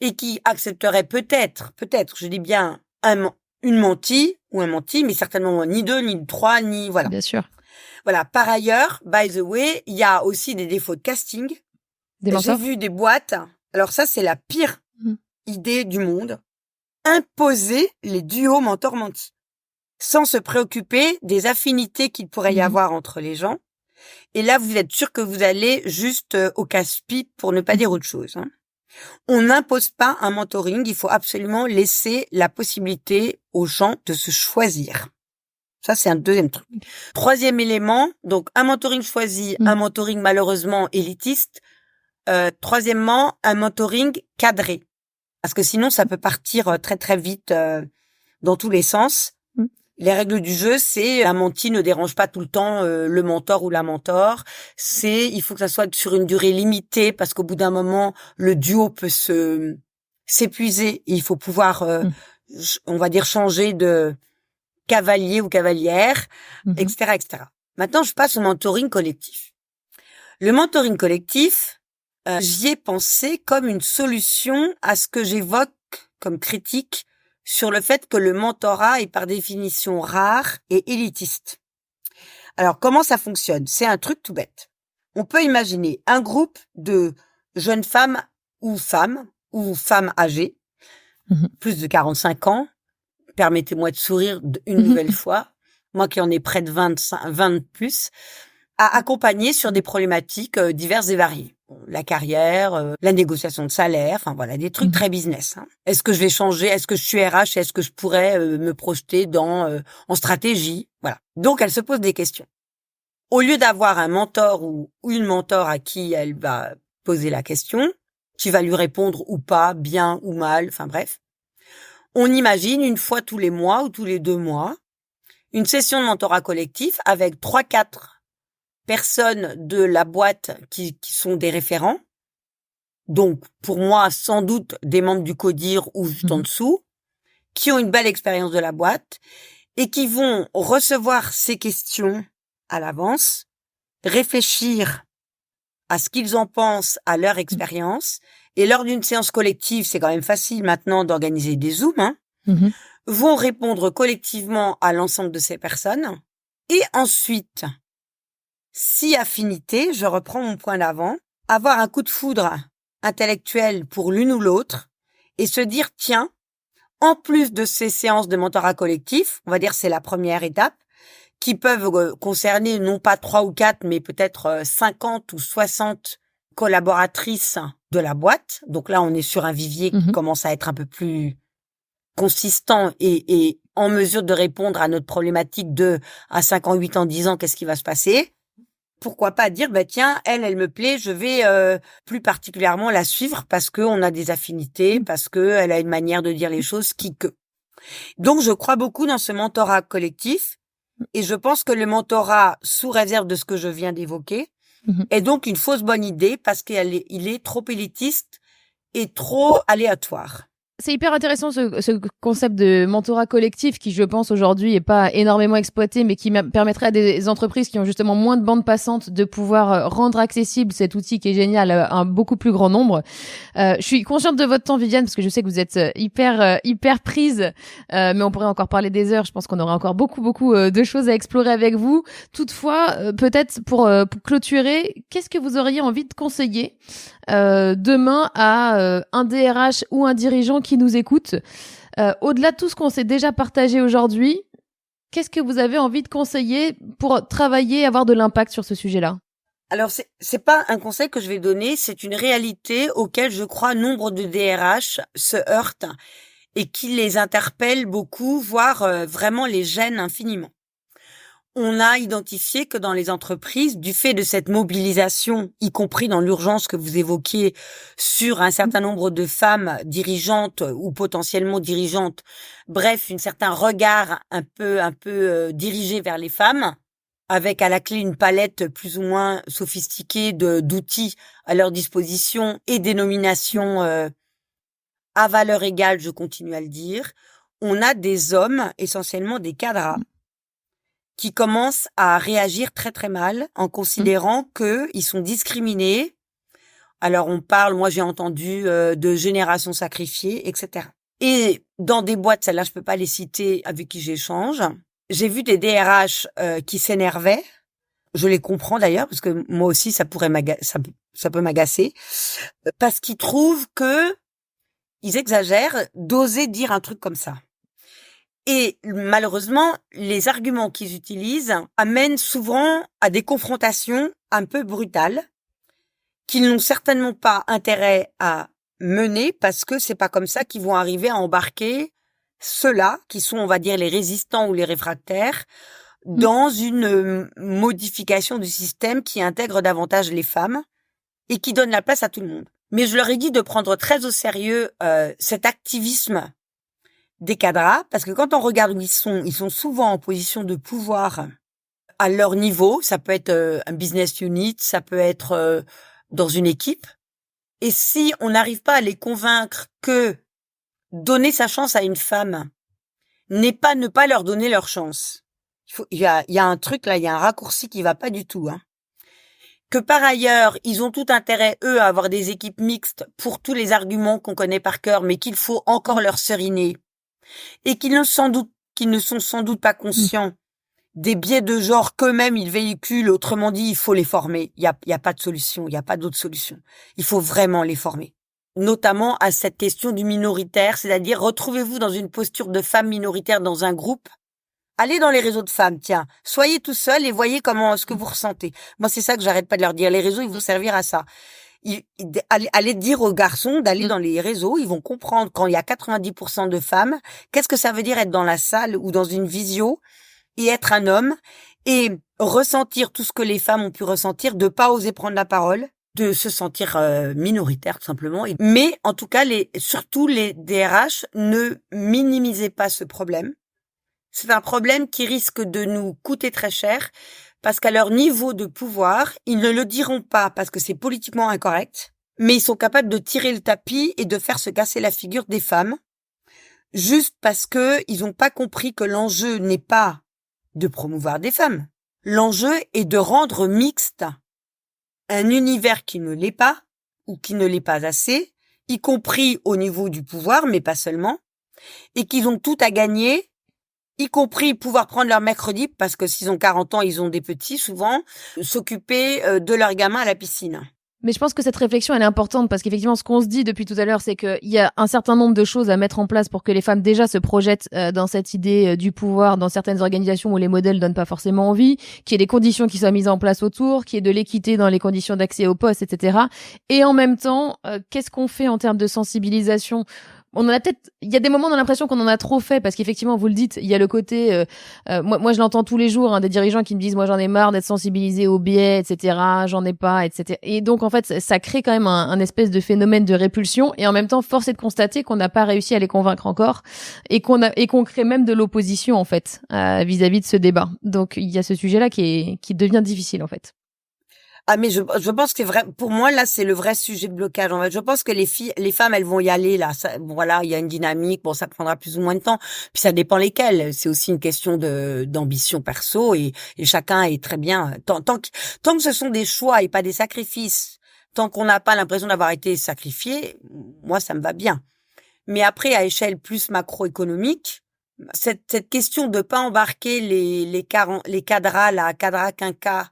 et qui accepteraient peut-être, je dis bien, une mentie ou un menti, mais certainement ni deux, ni trois, ni voilà. Bien sûr. Voilà. Par ailleurs, by the way, il y a aussi des défauts de casting. J'ai vu des boîtes. Alors ça, c'est la pire idée du monde. Imposer les duos mentor-menti. Sans se préoccuper des affinités qu'il pourrait y avoir entre les gens. Et là, vous êtes sûr que vous allez juste au casse-pipe pour ne pas dire autre chose. On n'impose pas un mentoring. Il faut absolument laisser la possibilité aux gens de se choisir. Ça, c'est un deuxième truc. Troisième élément, donc un mentoring choisi, un mentoring malheureusement élitiste. Troisièmement, un mentoring cadré. Parce que sinon, ça peut partir très très vite dans tous les sens. Les règles du jeu, c'est la mentee ne dérange pas tout le temps le mentor ou la mentor. Il faut que ça soit sur une durée limitée parce qu'au bout d'un moment, le duo peut s'épuiser. Il faut pouvoir, on va dire, changer de cavalier ou cavalière, etc., etc. Maintenant, je passe au mentoring collectif. Le mentoring collectif, j'y ai pensé comme une solution à ce que j'évoque comme critique sur le fait que le mentorat est par définition rare et élitiste. Alors, comment ça fonctionne? C'est un truc tout bête. On peut imaginer un groupe de jeunes femmes ou femmes âgées, plus de 45 ans. Permettez-moi de sourire une nouvelle fois, moi qui en ai près de 20 plus, à accompagner sur des problématiques diverses et variées. La carrière, la négociation de salaire, enfin voilà, des trucs très business. Est-ce que je vais changer? Est-ce que je suis RH? Est-ce que je pourrais me projeter en stratégie? Voilà. Donc, elle se pose des questions. Au lieu d'avoir un mentor ou une mentor à qui elle va poser la question, qui va lui répondre ou pas, bien ou mal, enfin bref, on imagine une fois tous les mois ou tous les 2 mois une session de mentorat collectif avec 3-4 personnes de la boîte qui sont des référents. Donc, pour moi, sans doute des membres du CODIR ou juste en dessous, qui ont une belle expérience de la boîte et qui vont recevoir ces questions à l'avance, réfléchir à ce qu'ils en pensent, à leur expérience. Et lors d'une séance collective, c'est quand même facile maintenant d'organiser des Zooms, vont répondre collectivement à l'ensemble de ces personnes. Et ensuite, si affinité, je reprends mon point d'avant, avoir un coup de foudre intellectuel pour l'une ou l'autre et se dire, tiens, en plus de ces séances de mentorat collectif, on va dire c'est la première étape, qui peuvent concerner non pas 3 ou 4, mais peut-être 50 ou 60 collaboratrices de la boîte. Donc là, on est sur un vivier qui commence à être un peu plus consistant et en mesure de répondre à notre problématique de à 5 ans, 8 ans, 10 ans, qu'est-ce qui va se passer? Pourquoi pas dire, tiens, elle me plaît, je vais plus particulièrement la suivre parce qu'on a des affinités, parce que elle a une manière de dire les choses Donc, je crois beaucoup dans ce mentorat collectif et je pense que le mentorat, sous réserve de ce que je viens d'évoquer, est donc une fausse bonne idée parce qu'il est trop élitiste et trop aléatoire. C'est hyper intéressant ce concept de mentorat collectif qui, je pense, aujourd'hui est pas énormément exploité, mais qui permettrait à des entreprises qui ont justement moins de bande passante de pouvoir rendre accessible cet outil qui est génial à un beaucoup plus grand nombre. Je suis consciente de votre temps, Viviane, parce que je sais que vous êtes hyper prise, mais on pourrait encore parler des heures. Je pense qu'on aurait encore beaucoup de choses à explorer avec vous. Toutefois, peut-être pour clôturer, qu'est-ce que vous auriez envie de conseiller demain à un DRH ou un dirigeant qui nous écoute, au-delà de tout ce qu'on s'est déjà partagé aujourd'hui, qu'est-ce que vous avez envie de conseiller pour travailler, avoir de l'impact sur ce sujet-là? Alors, c'est pas un conseil que je vais donner, c'est une réalité auquel je crois nombre de DRH se heurtent et qui les interpelle beaucoup, voire vraiment les gêne infiniment. On a identifié que dans les entreprises, du fait de cette mobilisation, y compris dans l'urgence que vous évoquiez, sur un certain nombre de femmes dirigeantes ou potentiellement dirigeantes, bref, un certain regard un peu dirigé vers les femmes, avec à la clé une palette plus ou moins sophistiquée d'outils à leur disposition et des nominations à valeur égale, je continue à le dire, on a des hommes, essentiellement des cadres, qui commencent à réagir très très mal en considérant qu'ils sont discriminés. Alors on parle, moi j'ai entendu de génération sacrifiée, etc. Et dans des boîtes, celles-là je peux pas les citer, avec qui j'échange, j'ai vu des DRH qui s'énervaient. Je les comprends d'ailleurs parce que moi aussi ça peut m'agacer parce qu'ils trouvent que ils exagèrent d'oser dire un truc comme ça. Et malheureusement, les arguments qu'ils utilisent amènent souvent à des confrontations un peu brutales qu'ils n'ont certainement pas intérêt à mener parce que c'est pas comme ça qu'ils vont arriver à embarquer ceux-là, qui sont, on va dire, les résistants ou les réfractaires, dans une modification du système qui intègre davantage les femmes et qui donne la place à tout le monde. Mais je leur ai dit de prendre très au sérieux cet activisme des cadres, parce que quand on regarde où ils sont souvent en position de pouvoir à leur niveau. Ça peut être un business unit, ça peut être dans une équipe. Et si on n'arrive pas à les convaincre que donner sa chance à une femme n'est pas ne pas leur donner leur chance. Il y a un truc là, il y a un raccourci qui va pas du tout, hein. Que par ailleurs, ils ont tout intérêt, eux, à avoir des équipes mixtes pour tous les arguments qu'on connaît par cœur, mais qu'il faut encore leur seriner. Et qu'ils ne sont sans doute pas conscients des biais de genre qu'eux-mêmes ils véhiculent. Autrement dit, il faut les former. Il y a pas de solution, il y a pas d'autre solution. Il faut vraiment les former. Notamment à cette question du minoritaire, c'est-à-dire retrouvez-vous dans une posture de femme minoritaire dans un groupe. Allez dans les réseaux de femmes, tiens. Soyez tout seul et voyez ce que vous ressentez. Moi, c'est ça que j'arrête pas de leur dire. Les réseaux, ils vont servir à ça. Allez dire aux garçons d'aller dans les réseaux, ils vont comprendre quand il y a 90% de femmes, qu'est-ce que ça veut dire être dans la salle ou dans une visio et être un homme et ressentir tout ce que les femmes ont pu ressentir, de pas oser prendre la parole, de se sentir minoritaire tout simplement. Mais en tout cas, surtout les DRH, ne minimisez pas ce problème. C'est un problème qui risque de nous coûter très cher parce qu'à leur niveau de pouvoir, ils ne le diront pas parce que c'est politiquement incorrect, mais ils sont capables de tirer le tapis et de faire se casser la figure des femmes juste parce que ils n'ont pas compris que l'enjeu n'est pas de promouvoir des femmes. L'enjeu est de rendre mixte un univers qui ne l'est pas ou qui ne l'est pas assez, y compris au niveau du pouvoir, mais pas seulement, et qu'ils ont tout à gagner, y compris pouvoir prendre leur mercredi, parce que s'ils ont 40 ans, ils ont des petits, souvent, s'occuper de leurs gamins à la piscine. Mais je pense que cette réflexion, elle est importante parce qu'effectivement, ce qu'on se dit depuis tout à l'heure, c'est qu'il y a un certain nombre de choses à mettre en place pour que les femmes déjà se projettent dans cette idée du pouvoir dans certaines organisations où les modèles donnent pas forcément envie, qu'il y ait des conditions qui soient mises en place autour, qu'il y ait de l'équité dans les conditions d'accès au poste, etc. Et en même temps, qu'est-ce qu'on fait en termes de sensibilisation ? Il y a des moments on a l'impression qu'on en a trop fait parce qu'effectivement vous le dites, il y a le côté moi je l'entends tous les jours, hein, des dirigeants qui me disent moi j'en ai marre d'être sensibilisé aux biais, etc. J'en ai pas, etc. Et donc en fait ça crée quand même un espèce de phénomène de répulsion et en même temps force est de constater qu'on n'a pas réussi à les convaincre encore et qu'on crée même de l'opposition en fait vis-à-vis de ce débat. Donc il y a ce sujet là qui devient difficile en fait. Ah, mais je pense que c'est vrai. Pour moi, là, c'est le vrai sujet de blocage. En fait, je pense que les femmes, elles vont y aller, là. Voilà, il y a une dynamique. Bon, ça prendra plus ou moins de temps. Puis ça dépend lesquelles. C'est aussi une question d'ambition perso et chacun est très bien. Tant que ce sont des choix et pas des sacrifices, tant qu'on n'a pas l'impression d'avoir été sacrifié, moi, ça me va bien. Mais après, à échelle plus macroéconomique, cette question de pas embarquer les cadras, là, cadra quinca,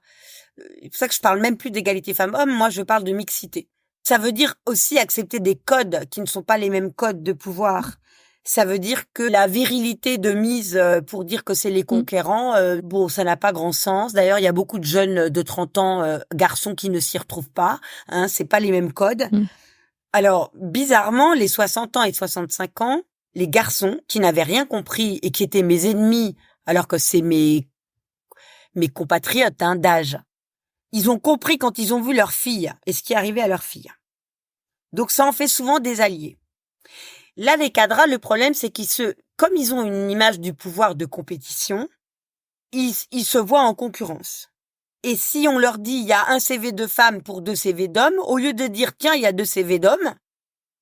c'est pour ça que je parle même plus d'égalité femmes-hommes, moi je parle de mixité. Ça veut dire aussi accepter des codes qui ne sont pas les mêmes codes de pouvoir. Ça veut dire que la virilité de mise pour dire que c'est les conquérants, bon, ça n'a pas grand sens. D'ailleurs, il y a beaucoup de jeunes de 30 ans, garçons qui ne s'y retrouvent pas. Hein, c'est pas les mêmes codes. Alors, bizarrement, les 60 ans et 65 ans, les garçons qui n'avaient rien compris et qui étaient mes ennemis, alors que c'est mes compatriotes d'âge, ils ont compris quand ils ont vu leur fille et ce qui arrivait à leur fille. Donc ça en fait souvent des alliés. Là, les cadras, le problème, c'est comme ils ont une image du pouvoir de compétition, ils se voient en concurrence. Et si on leur dit, il y a un CV de femme pour 2 CV d'hommes, au lieu de dire, tiens, il y a 2 CV d'hommes,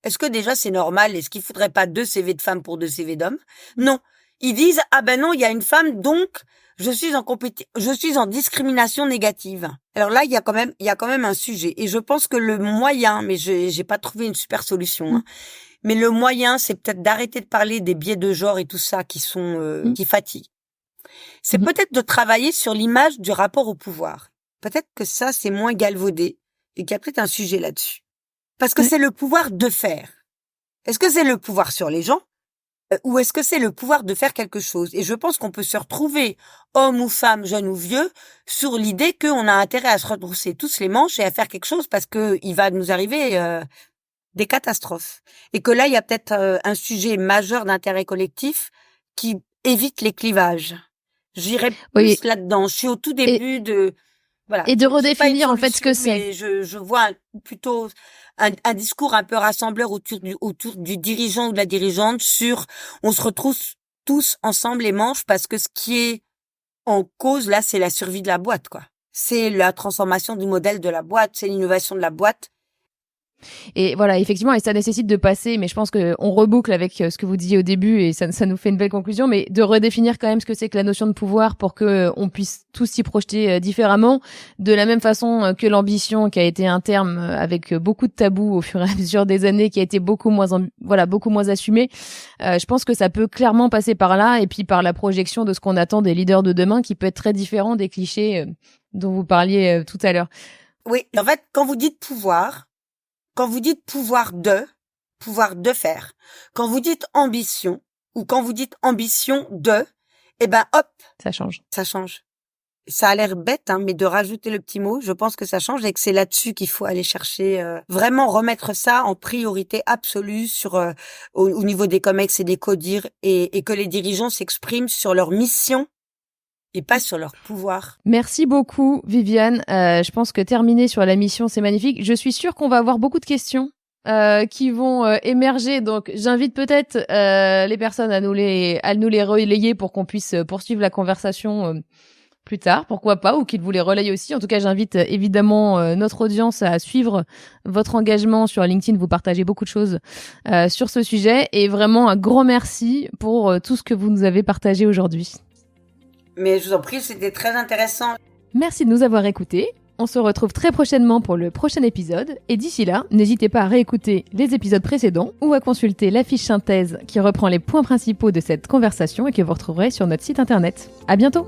est-ce que déjà c'est normal? Est-ce qu'il faudrait pas 2 CV de femmes pour 2 CV d'hommes? Non. Ils disent, ah ben non, il y a une femme, donc je suis en discrimination négative. Alors là, il y a quand même un sujet. Et je pense que le moyen, mais j'ai pas trouvé une super solution, hein, mais le moyen, c'est peut-être d'arrêter de parler des biais de genre et tout ça qui fatiguent. C'est peut-être de travailler sur l'image du rapport au pouvoir. Peut-être que ça, c'est moins galvaudé et qu'il y a peut-être un sujet là-dessus. Parce que c'est le pouvoir de faire. Est-ce que c'est le pouvoir sur les gens? Ou est-ce que c'est le pouvoir de faire quelque chose? Et je pense qu'on peut se retrouver, homme ou femme, jeune ou vieux, sur l'idée qu'on a intérêt à se retrousser tous les manches et à faire quelque chose parce que il va nous arriver des catastrophes. Et que là, il y a peut-être un sujet majeur d'intérêt collectif qui évite les clivages. J'irai plus là-dedans. Je suis au tout début de... Voilà. Et de redéfinir en fait ce que c'est. Mais je vois plutôt un discours un peu rassembleur autour du dirigeant ou de la dirigeante sur on se retrouve tous ensemble les manches parce que ce qui est en cause là, c'est la survie de la boîte, quoi. C'est la transformation du modèle de la boîte, c'est l'innovation de la boîte. Et voilà, effectivement, et ça nécessite de passer, mais je pense qu'on reboucle avec ce que vous disiez au début et ça nous fait une belle conclusion, mais de redéfinir quand même ce que c'est que la notion de pouvoir pour que on puisse tous s'y projeter différemment, de la même façon que l'ambition qui a été un terme avec beaucoup de tabous au fur et à mesure des années, qui a été beaucoup moins assumé. Je pense que ça peut clairement passer par là et puis par la projection de ce qu'on attend des leaders de demain qui peut être très différent des clichés dont vous parliez tout à l'heure. Oui, en fait, quand vous dites pouvoir pouvoir de faire, quand vous dites ambition, ou quand vous dites ambition de, eh ben hop, ça change. Ça a l'air bête, hein, mais de rajouter le petit mot, je pense que ça change et que c'est là-dessus qu'il faut aller chercher, vraiment remettre ça en priorité absolue sur au niveau des COMEX et des CODIR et que les dirigeants s'expriment sur leur mission et pas sur leur pouvoir. Merci beaucoup, Viviane. Je pense que terminer sur la mission, c'est magnifique. Je suis sûre qu'on va avoir beaucoup de questions qui vont émerger. Donc, j'invite peut-être les personnes à nous les relayer pour qu'on puisse poursuivre la conversation plus tard, pourquoi pas, ou qu'ils vous les relayent aussi. En tout cas, j'invite évidemment notre audience à suivre votre engagement sur LinkedIn. Vous partagez beaucoup de choses sur ce sujet. Et vraiment, un grand merci pour tout ce que vous nous avez partagé aujourd'hui. Mais je vous en prie, c'était très intéressant. Merci de nous avoir écoutés. On se retrouve très prochainement pour le prochain épisode. Et d'ici là, n'hésitez pas à réécouter les épisodes précédents ou à consulter la fiche synthèse qui reprend les points principaux de cette conversation et que vous retrouverez sur notre site internet. À bientôt!